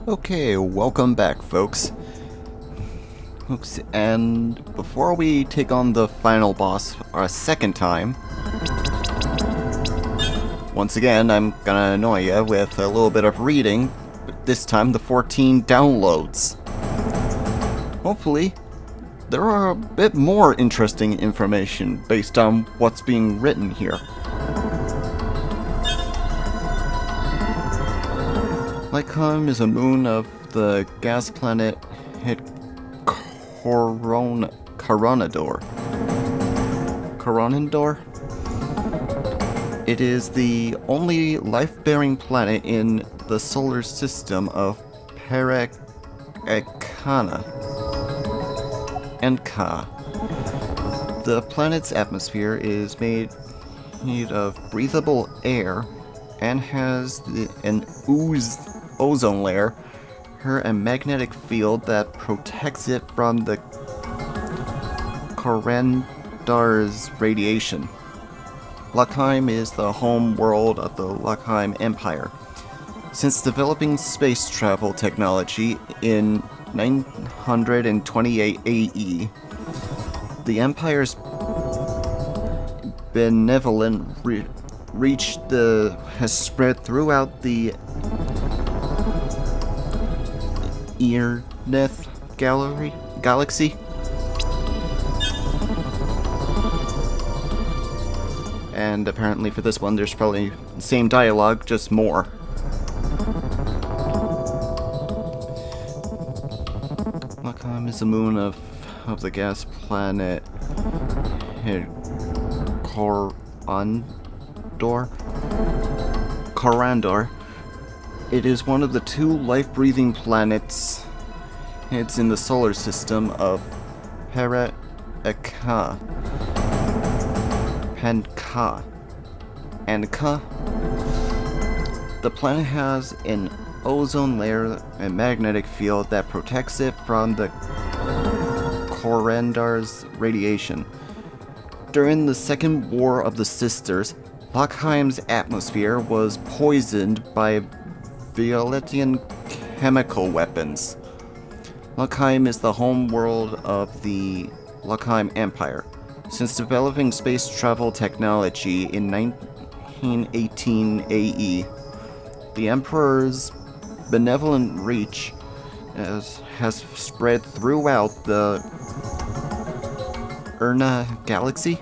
Okay, welcome back, folks. And before we take on the final boss a second time, once again, I'm gonna annoy you with a little bit of reading, but this time the 14 downloads. Hopefully, there are a bit more interesting information based on what's being written here. Lycom is a moon of the gas planet Coronador. It is the only life-bearing planet in the solar system of Enka. The planet's atmosphere is made of breathable air and has an ozone layer, a magnetic field that protects it from the Corandar's radiation. Lackheim is the home world of the Lackheim Empire. Since developing space travel technology in 928 AE, the Empire's benevolent reach has spread throughout the Earneth galaxy. And apparently for this one, there's probably the same dialogue, just more. Lackheim is the moon of the gas planet Corandor. It is one of the two life-breathing planets. It's in the solar system of Anka. The planet has an ozone layer and magnetic field that protects it from the Corandar's radiation. During the Second War of the Sisters, Lackheim's atmosphere was poisoned by Violetian chemical weapons. Lackheim is the home world of the Lackheim Empire. Since developing space travel technology in 1918 AE, the Emperor's benevolent reach has spread throughout the Erna galaxy.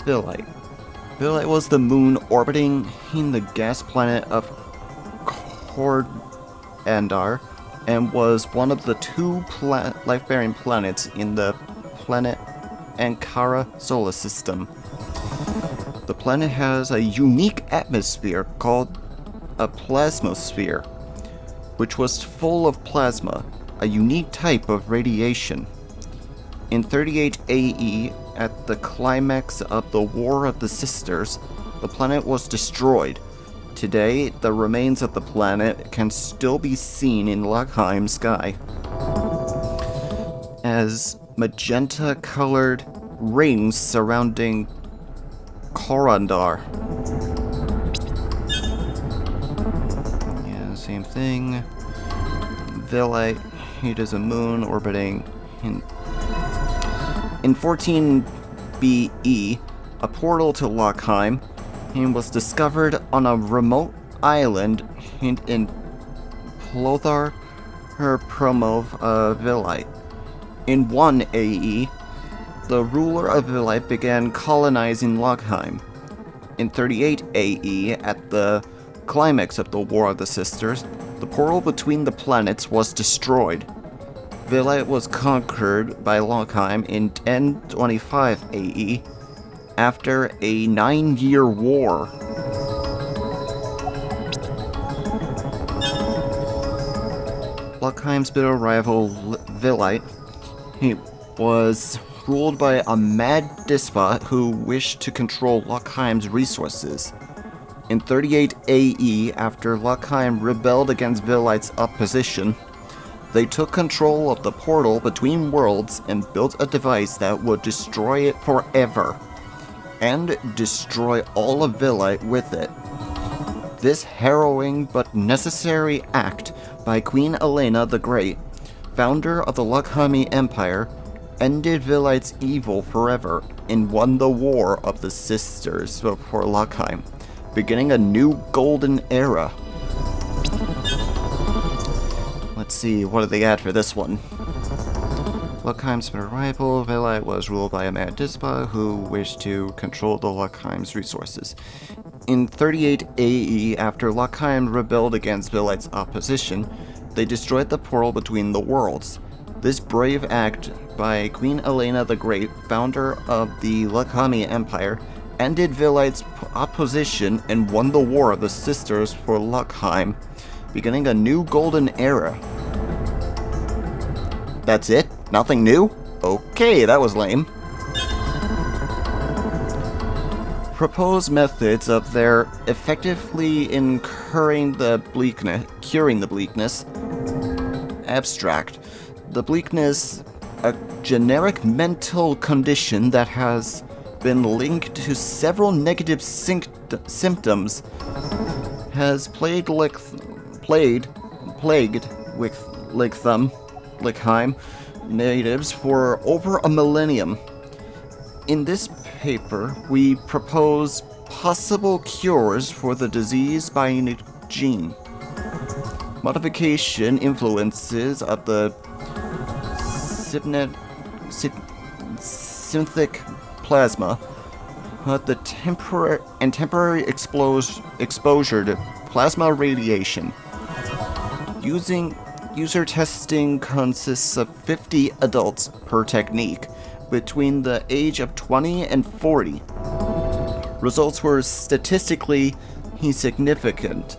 Vilite was the moon orbiting in the gas planet of Corandar and was one of the two life-bearing planets in the planet Ankara solar system. The planet has a unique atmosphere called a plasmosphere, which was full of plasma, a unique type of radiation. In 38 AE, at the climax of the War of the Sisters, the planet was destroyed. Today, the remains of the planet can still be seen in Lackheim's sky as magenta-colored rings surrounding Corandar. Yeah, same thing. Vilite, it is a moon orbiting in 14 BE, a portal to Lackheim was discovered on a remote island in Plothar Promov Vilite. In 1 AE, the ruler of Vilite began colonizing Lackheim. In 38 AE, at the climax of the War of the Sisters, the portal between the planets was destroyed. Vilite was conquered by Lackheim in 1025 AE after a 9-year war. Lackheim's bitter rival Vilite, he was ruled by a mad despot who wished to control Lackheim's resources. In 38 AE, after Lackheim rebelled against Vilite's opposition, they took control of the portal between worlds and built a device that would destroy it forever, and destroy all of Vilite with it. This harrowing but necessary act by Queen Elena the Great, founder of the Lughami Empire, ended Vilite's evil forever and won the War of the Sisters for Lughheim, beginning a new golden era. Let's see, what do they add for this one? Lughheim's rival, Vilite was ruled by a mad despot who wished to control the Lughheim's resources. In 38 AE, after Lughheim rebelled against Vilite's opposition, they destroyed the portal between the worlds. This brave act by Queen Elena the Great, founder of the Lughami Empire, ended Vilite's opposition and won the War of the Sisters for Lughheim, beginning a new golden era. That's it? Nothing new? Okay, that was lame. Proposed methods of their effectively curing the bleakness. Abstract. The bleakness, a generic mental condition that has been linked to several negative symptoms, has plagued Lughheim natives for over a millennium. In this paper, we propose possible cures for the disease by gene modification, influences of the synthetic plasma, the temporary exposure to plasma radiation. User testing consists of 50 adults per technique between the age of 20 and 40. Results were statistically significant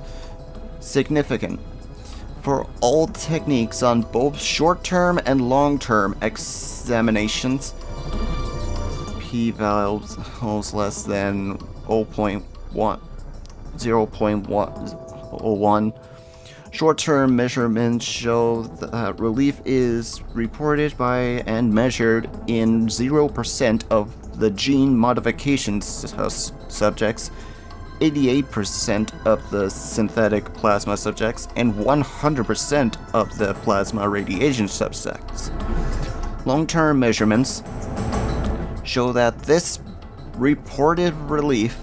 for all techniques on both short-term and long-term examinations. P-values less than 0.1. Short-term measurements show that relief is reported by and measured in 0% of the gene modification subjects, 88% of the synthetic plasma subjects, and 100% of the plasma radiation subjects. Long-term measurements show that this reported relief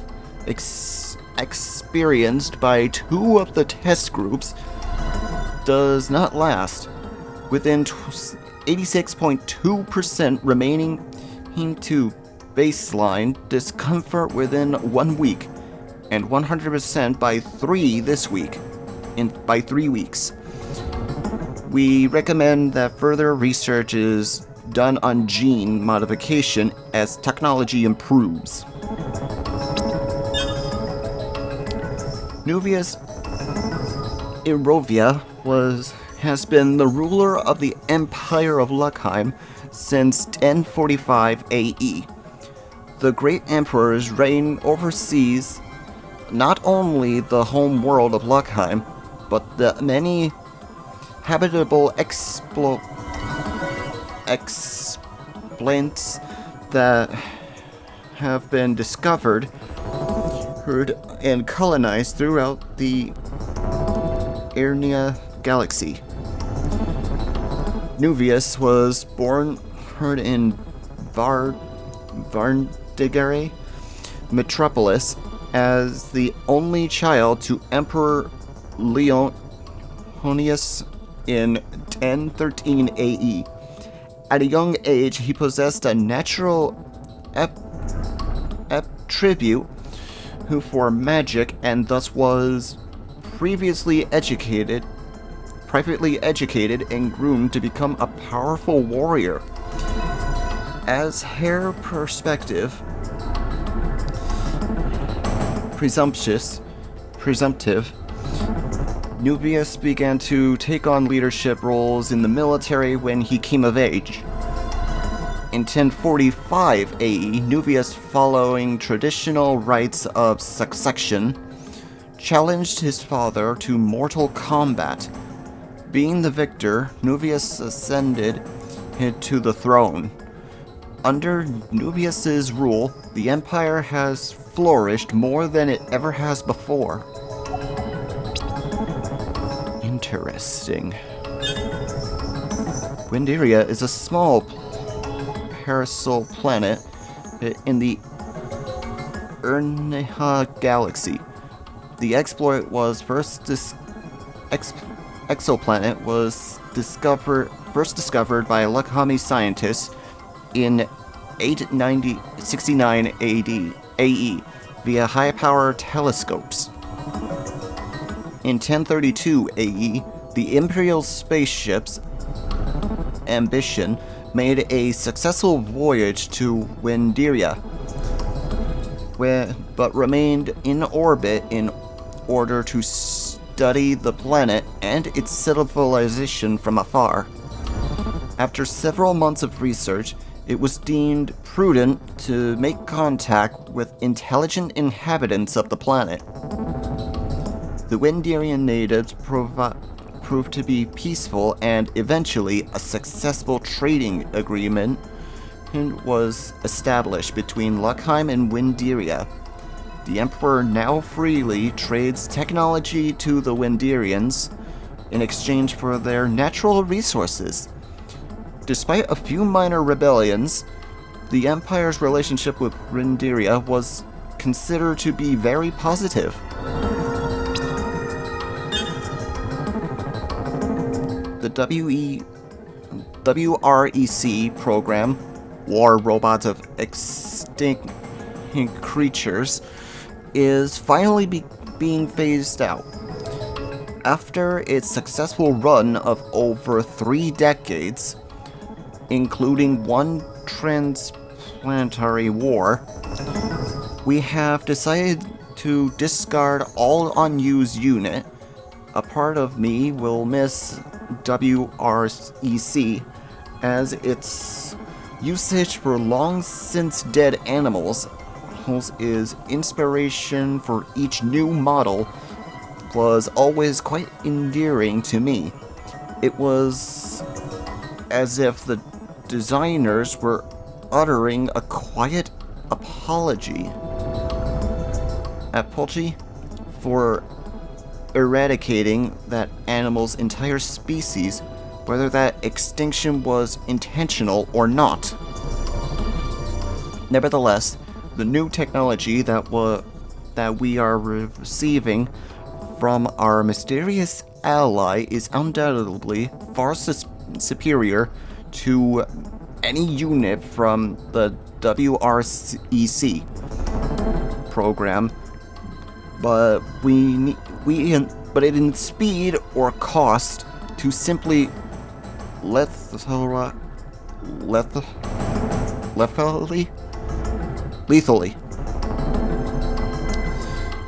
experienced by 2 of the test groups does not last, within 86.2% remaining to baseline discomfort within 1 week, and 100% by 3 weeks. We recommend that further research is done on gene modification as technology improves. Nuvius Erovia has been the ruler of the Empire of Lughheim since 1045 AE. The Great Emperor's reign oversees not only the home world of Lughheim, but the many habitable explants that have been discovered and colonized throughout the Earnia galaxy. Nuvius was born in Varndigare metropolis as the only child to Emperor Leonius in 1013 AE. At a young age, he possessed a natural attribute for magic and thus was privately educated and groomed to become a powerful warrior. As heir presumptive, Nuvius began to take on leadership roles in the military when he came of age. In 1045 AE, Nuvius, following traditional rites of succession, challenged his father to mortal combat. Being the victor, Nuvius ascended to the throne. Under Nuvius's rule, the empire has flourished more than it ever has before. Interesting. Winderia is a small parasol planet in the Urneha galaxy. The exoplanet was first discovered by Lakhami scientists in 869 AE via high-power telescopes. In 1032 AE, the Imperial spaceship's Ambition made a successful voyage to Winderia, but remained in orbit in order to study the planet and its civilization from afar. After several months of research, it was deemed prudent to make contact with intelligent inhabitants of the planet. The Winderian natives proved to be peaceful, and eventually a successful trading agreement was established between Luckheim and Winderia. The Emperor now freely trades technology to the Winderians in exchange for their natural resources. Despite a few minor rebellions, the Empire's relationship with Winderia was considered to be very positive. The WREC program, War Robots of Extinct Creatures, is finally being phased out. After its successful run of over 3 decades, including one transplanetary war, we have decided to discard all unused unit. A part of me will miss WREC, as its usage for long since dead animals is inspiration for each new model was always quite endearing to me. It was as if the designers were uttering a quiet apology for eradicating that animal's entire species, whether that extinction was intentional or not. Nevertheless, the new technology that we are receiving from our mysterious ally is undoubtedly far superior to any unit from the WREC program, but in speed or cost to simply lethally.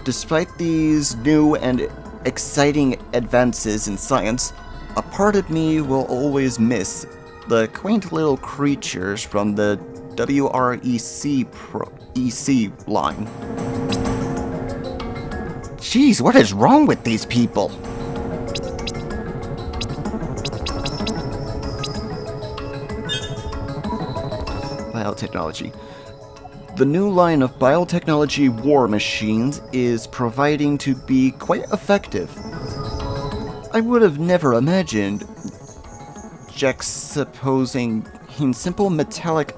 Despite these new and exciting advances in science, a part of me will always miss the quaint little creatures from the WREC line. Jeez, what is wrong with these people? Biotechnology. The new line of biotechnology war machines is proving to be quite effective. I would have never imagined juxtaposing simple metallic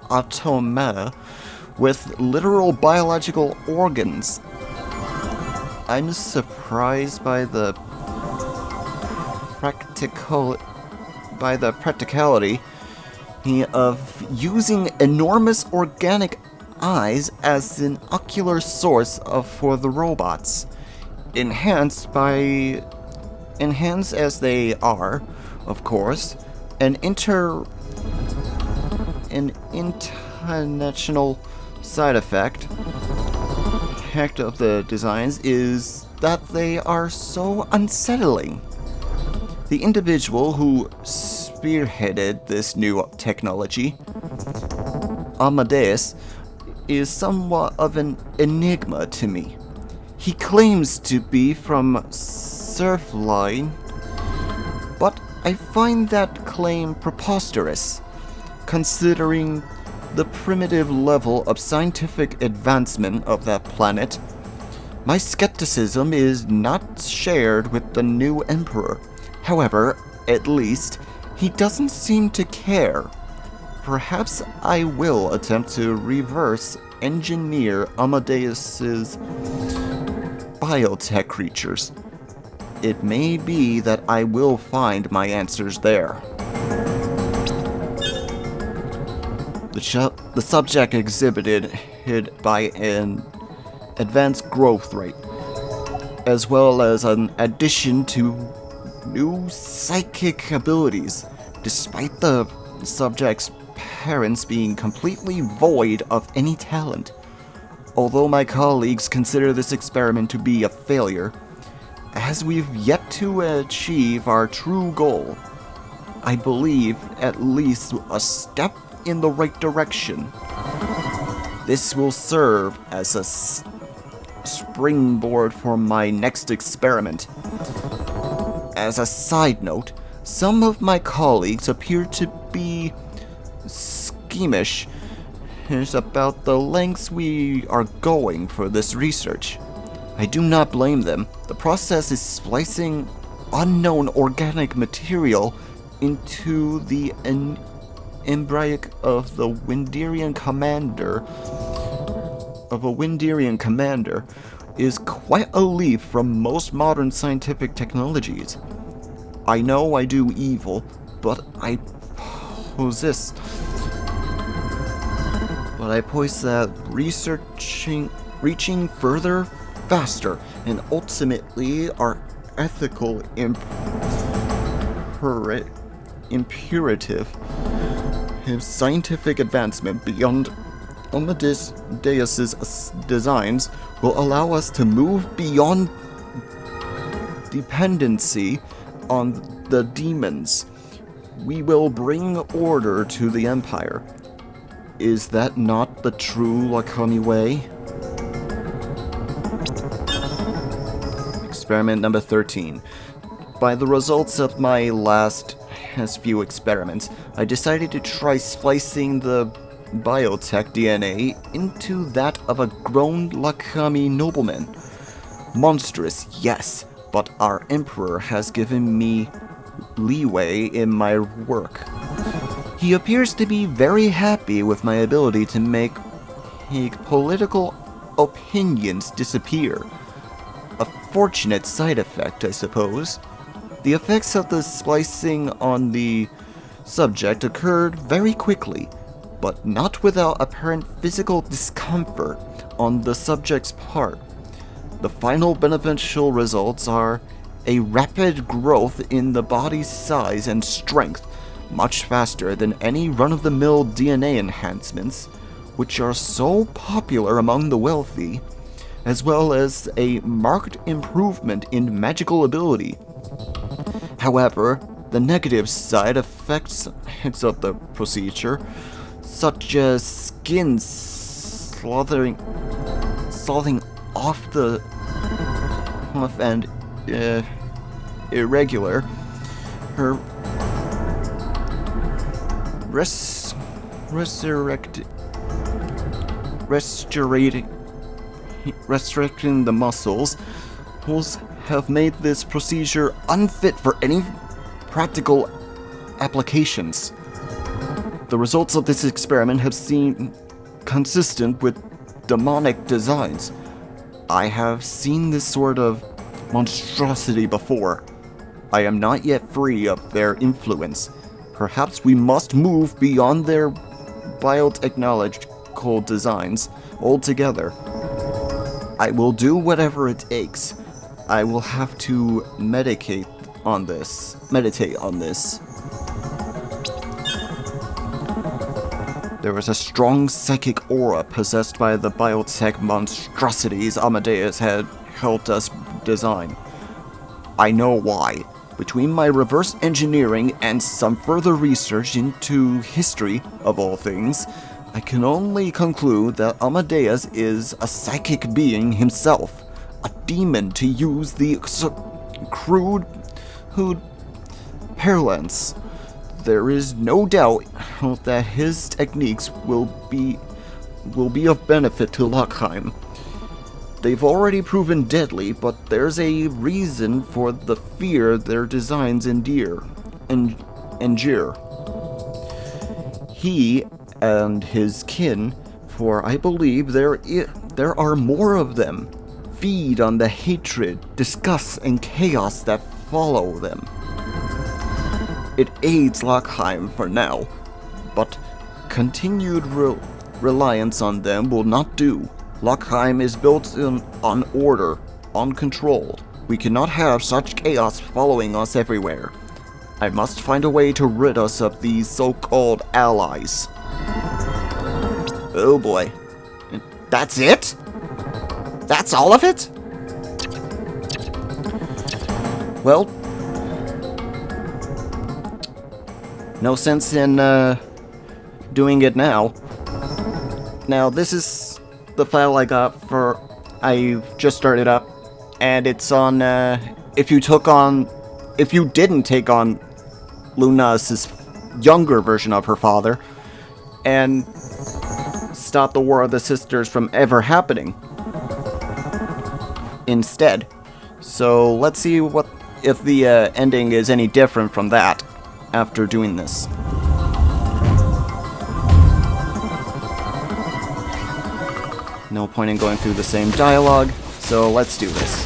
automata with literal biological organs. I'm surprised by the practicality of using enormous organic eyes as an ocular source for the robots, enhanced as they are, of course. An intentional side effect of the designs is that they are so unsettling. The individual who spearheaded this new technology, Amadeus, is somewhat of an enigma to me. He claims to be from Surfline, but I find that claim preposterous, considering the primitive level of scientific advancement of that planet. My skepticism is not shared with the new emperor. However, at least, he doesn't seem to care. Perhaps I will attempt to reverse engineer Amadeus's biotech creatures. It may be that I will find my answers there. The subject exhibited by an advanced growth rate, as well as an addition to new psychic abilities, despite the subject's parents being completely void of any talent. Although my colleagues consider this experiment to be a failure, as we've yet to achieve our true goal, I believe at least a step in the right direction. This will serve as a springboard for my next experiment. As a side note, some of my colleagues appear to be squeamish about the lengths we are going for this research. I do not blame them. The process is splicing unknown organic material into the embryo of the Windarian commander is quite a leap from most modern scientific technologies. I know I do evil, but I possess that reaching further, faster, and ultimately our ethical imperative and scientific advancement beyond Amadeus's designs will allow us to move beyond dependency on the demons. We will bring order to the Empire. Is that not the true Lakami way? Experiment number 13. By the results of my last few experiments, I decided to try splicing the biotech DNA into that of a grown Lakami nobleman. Monstrous, yes, but our emperor has given me leeway in my work. He appears to be very happy with my ability to make political opinions disappear. A fortunate side effect, I suppose. The effects of the splicing on the subject occurred very quickly, but not without apparent physical discomfort on the subject's part. The final beneficial results are a rapid growth in the body's size and strength, much faster than any run-of-the-mill DNA enhancements, which are so popular among the wealthy, as well as a marked improvement in magical ability. However, the negative side effects of the procedure, such as skin sloughing off and irregular, her restricting the muscles, have made this procedure unfit for any practical applications. The results of this experiment have seemed consistent with demonic designs. I have seen this sort of monstrosity before. I am not yet free of their influence. Perhaps we must move beyond their biotechnological designs altogether. I will do whatever it takes. I will have to meditate on this. There was a strong psychic aura possessed by the biotech monstrosities Amadeus had helped us design. I know why. Between my reverse engineering and some further research into history of all things, I can only conclude that Amadeus is a psychic being himself, a demon, to use the crude parlance. There is no doubt that his techniques will be of benefit to Lockheim. They've already proven deadly, but there's a reason for the fear their designs endure. He and his kin, for I believe there are more of them, feed on the hatred, disgust, and chaos that follow them. It aids Lockheim for now, but continued reliance on them will not do. Lockheim is built on order, on control. We cannot have such chaos following us everywhere. I must find a way to rid us of these so-called allies. Oh boy. That's it? That's all of it? Well, no sense in doing it now. Now, this is the file I got for... I just started up, and it's on, if you didn't take on Luna's younger version of her father, and stop the War of the Sisters from ever happening instead. So let's see if the ending is any different from that after doing this. No point in going through the same dialogue, so let's do this.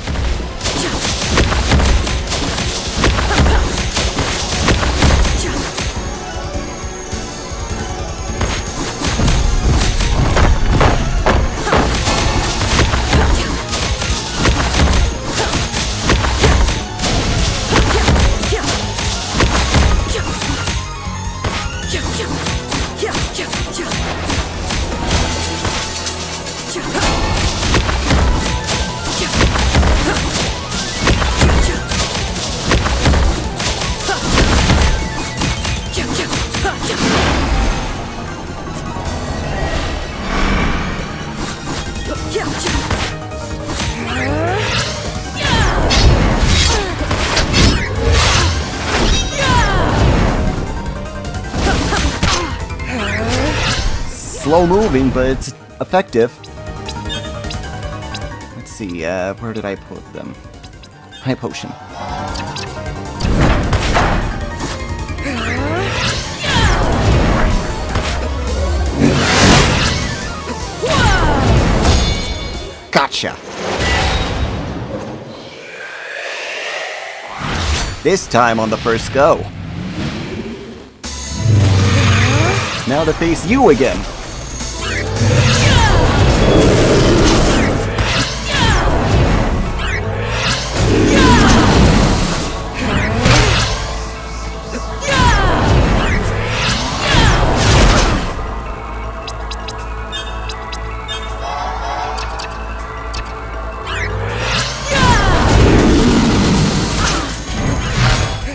Slow moving, but it's effective. Let's see, where did I put them? High potion. Gotcha! This time on the first go. Now to face you again.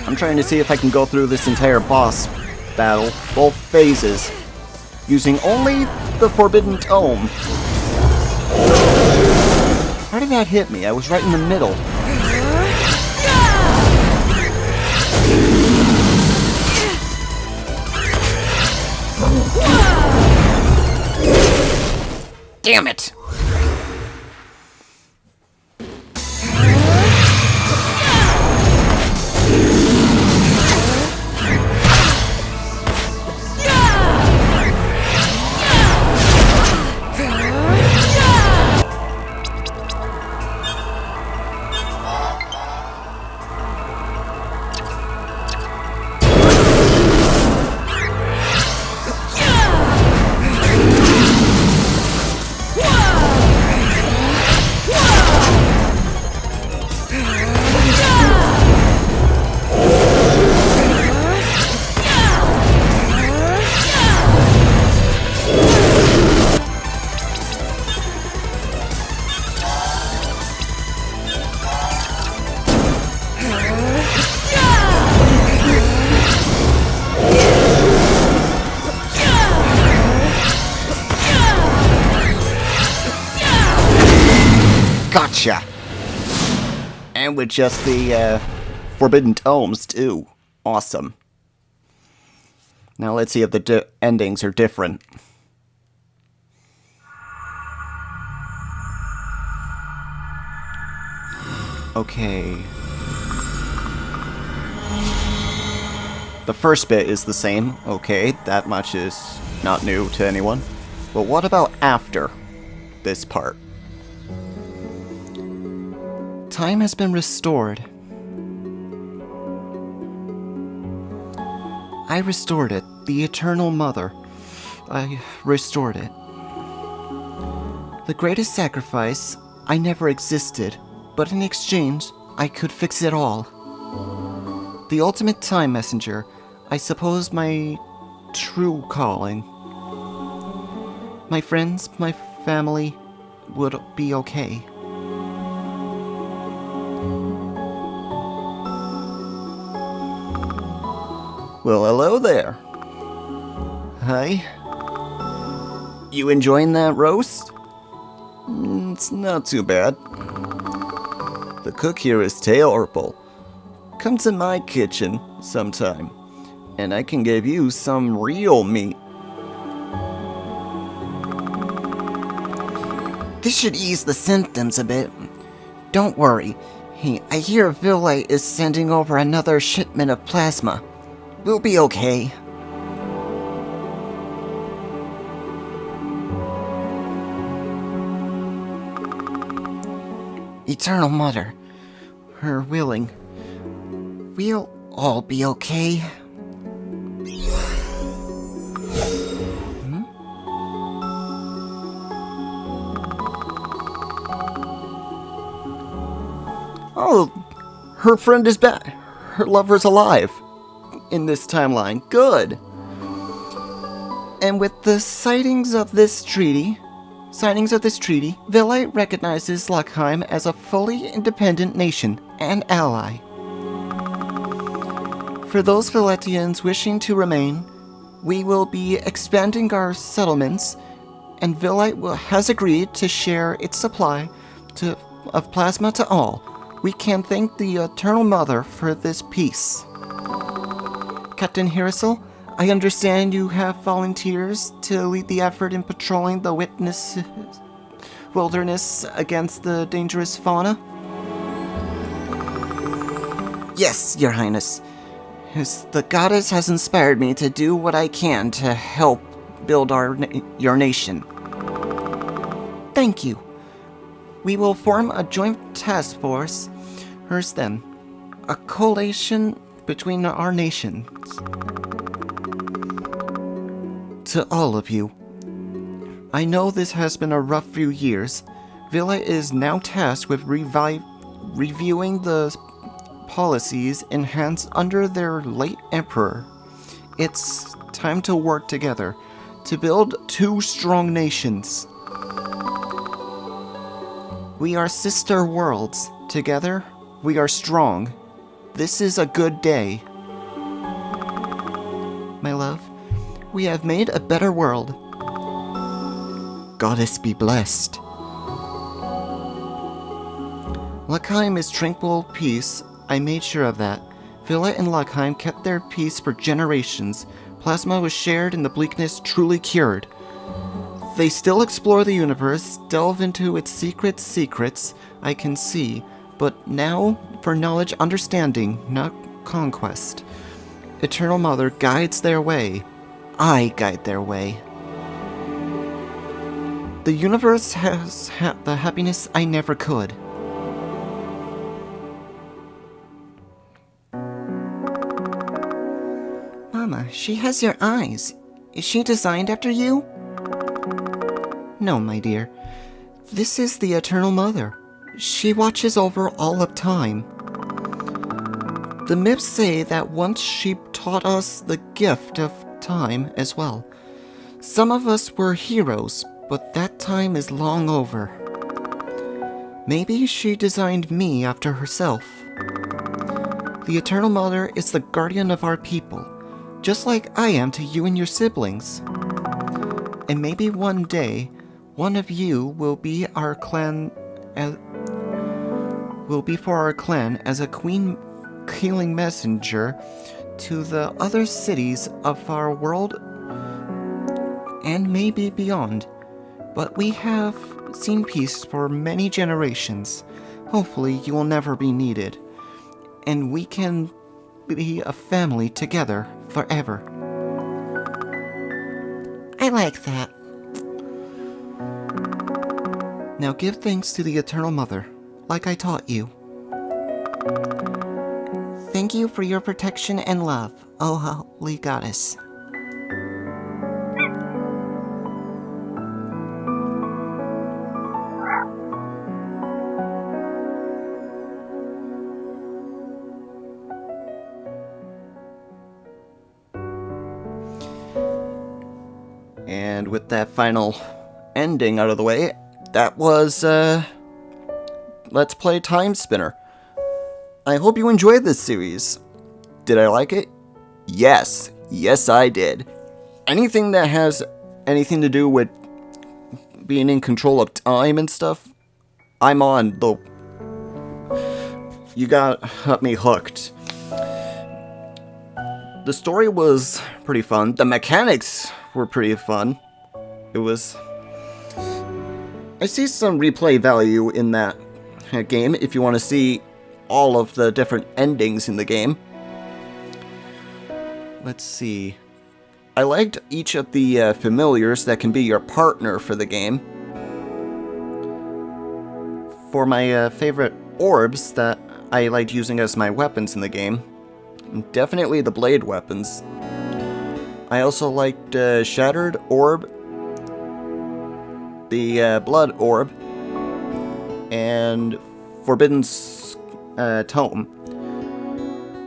I'm trying to see if I can go through this entire boss battle, both phases, using only the Forbidden Tome. How did that hit me? I was right in the middle. Damn it! Gotcha! And with just the Forbidden Tomes, too. Awesome. Now let's see if the endings are different. Okay. The first bit is the same. Okay, that much is not new to anyone. But what about after this part? Time has been restored. I restored it. The Eternal Mother. I restored it. The greatest sacrifice, I never existed, but in exchange, I could fix it all. The ultimate time messenger, I suppose my true calling. My friends, my family would be okay. Well, hello there. Hi. You enjoying that roast? It's not too bad. The cook here is terrible. Come to my kitchen sometime, and I can give you some real meat. This should ease the symptoms a bit. Don't worry. Hey, I hear Villight is sending over another shipment of plasma. We'll be okay. Eternal Mother, her willing. We'll all be okay. Oh, her friend is back. Her lover's alive. In this timeline. Good. And with the sightings of this treaty, Villight recognizes Lockheim as a fully independent nation and ally. For those Villettians wishing to remain, we will be expanding our settlements, and Villight has agreed to share its supply of plasma to all. We can thank the Eternal Mother for this peace. Captain Hirasel, I understand you have volunteers to lead the effort in patrolling the wilderness against the dangerous fauna? Yes, Your Highness. The goddess has inspired me to do what I can to help build your nation. Thank you. We will form a joint task force, a coalition between our nations. To all of you, I know this has been a rough few years. Villa is now tasked with reviewing the policies enhanced under their late emperor. It's time to work together to build two strong nations. We are sister worlds. Together, we are strong. This is a good day. My love, we have made a better world. Goddess be blessed. Lockheim is tranquil peace. I made sure of that. Villa and Lockheim kept their peace for generations. Plasma was shared and the bleakness truly cured. They still explore the universe, delve into its secrets I can see, but now for knowledge understanding, not conquest. Eternal Mother guides their way. I guide their way. The universe has the happiness I never could. Mama, she has your eyes. Is she designed after you? No, my dear. This is the Eternal Mother. She watches over all of time. The myths say that once she taught us the gift of time as well. Some of us were heroes, but that time is long over. Maybe she designed me after herself. The Eternal Mother is the guardian of our people, just like I am to you and your siblings. And maybe one day, one of you will be for our clan as a queen healing messenger to the other cities of our world and maybe beyond. But we have seen peace for many generations. Hopefully you will never be needed, and we can be a family together forever. I like that. Now give thanks to the Eternal Mother, like I taught you. Thank you for your protection and love, oh holy goddess. And with that final ending out of the way, that was, Let's Play TimeSpinner. I hope you enjoyed this series. Did I like it? Yes. Yes, I did. Anything that has anything to do with being in control of time and stuff, I'm on, though. You got me hooked. The story was pretty fun. The mechanics were pretty fun. It was... I see some replay value in that game if you want to see all of the different endings in the game. Let's see. I liked each of the familiars that can be your partner for the game. For my favorite orbs that I liked using as my weapons in the game, definitely the blade weapons. I also liked Shattered Orb, the Blood Orb, and Forbidden Tome.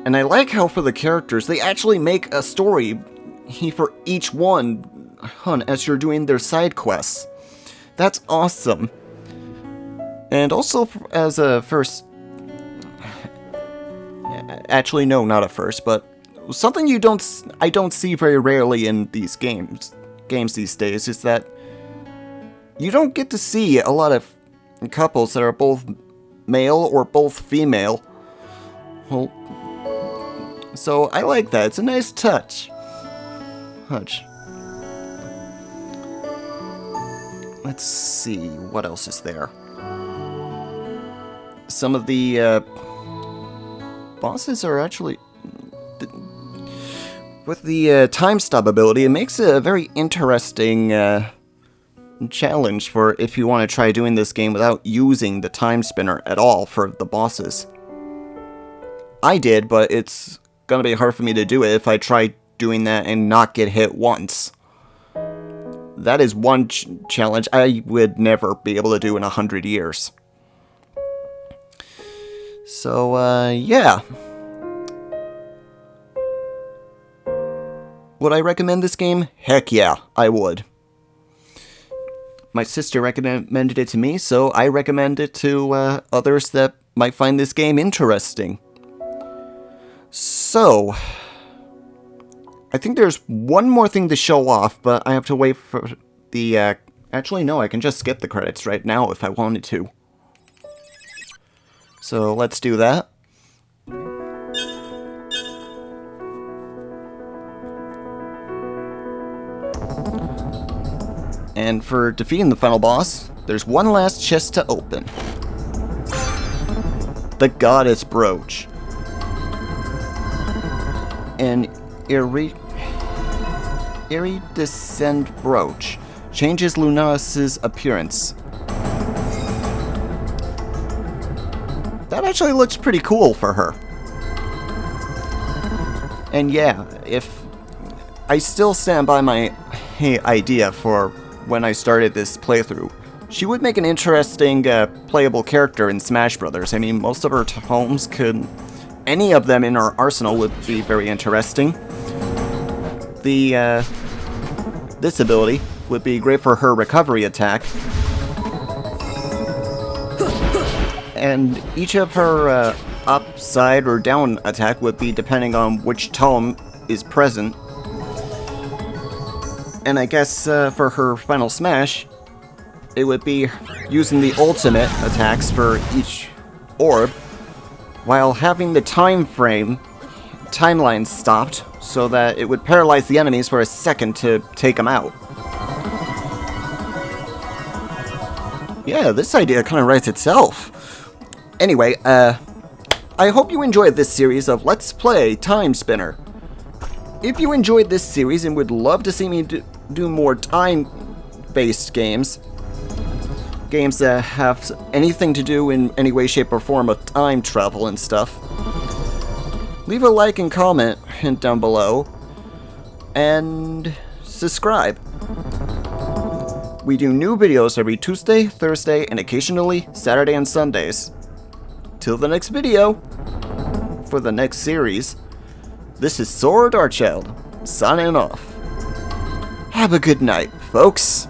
And I like how for the characters, they actually make a story for each one as you're doing their side quests. That's awesome. And also as a first... Actually, no, not a first, but something I don't see very rarely in these games these days is that you don't get to see a lot of couples that are both male or both female. Well, so I like that. It's a nice touch. Let's see, what else is there? Some of the bosses are actually... With the time stop ability, it makes it a very interesting challenge for if you want to try doing this game without using the time spinner at all for the bosses. I did, but it's gonna be hard for me to do it if I try doing that and not get hit once. That is one challenge I would never be able to do in 100 years. So, yeah. Would I recommend this game? Heck yeah, I would. My sister recommended it to me, so I recommend it to others that might find this game interesting. So, I think there's one more thing to show off, but I have to wait for the... Actually, no, I can just skip the credits right now if I wanted to. So, let's do that. And for defeating the final boss, there's one last chest to open. The Goddess Brooch. An iridescent brooch changes Lunaris' appearance. That actually looks pretty cool for her. And yeah, if I still stand by my idea for when I started this playthrough, she would make an interesting playable character in Smash Brothers. I mean, most of her tomes could... Any of them in her arsenal would be very interesting. This ability would be great for her recovery attack. And each of her up, side, or down attack would be depending on which tome is present. And I guess for her final smash, it would be using the ultimate attacks for each orb, while having the timeline stopped, so that it would paralyze the enemies for a second to take them out. Yeah, this idea kind of writes itself. Anyway, I hope you enjoyed this series of Let's Play TimeSpinner. If you enjoyed this series and would love to see me do more time-based games that have anything to do in any way, shape, or form with time travel and stuff, leave a like and comment hint down below, and subscribe. We do new videos every Tuesday, Thursday, and occasionally Saturday and Sundays. Till the next video, for the next series, this is Saur Darkchylde, signing off. Have a good night, folks.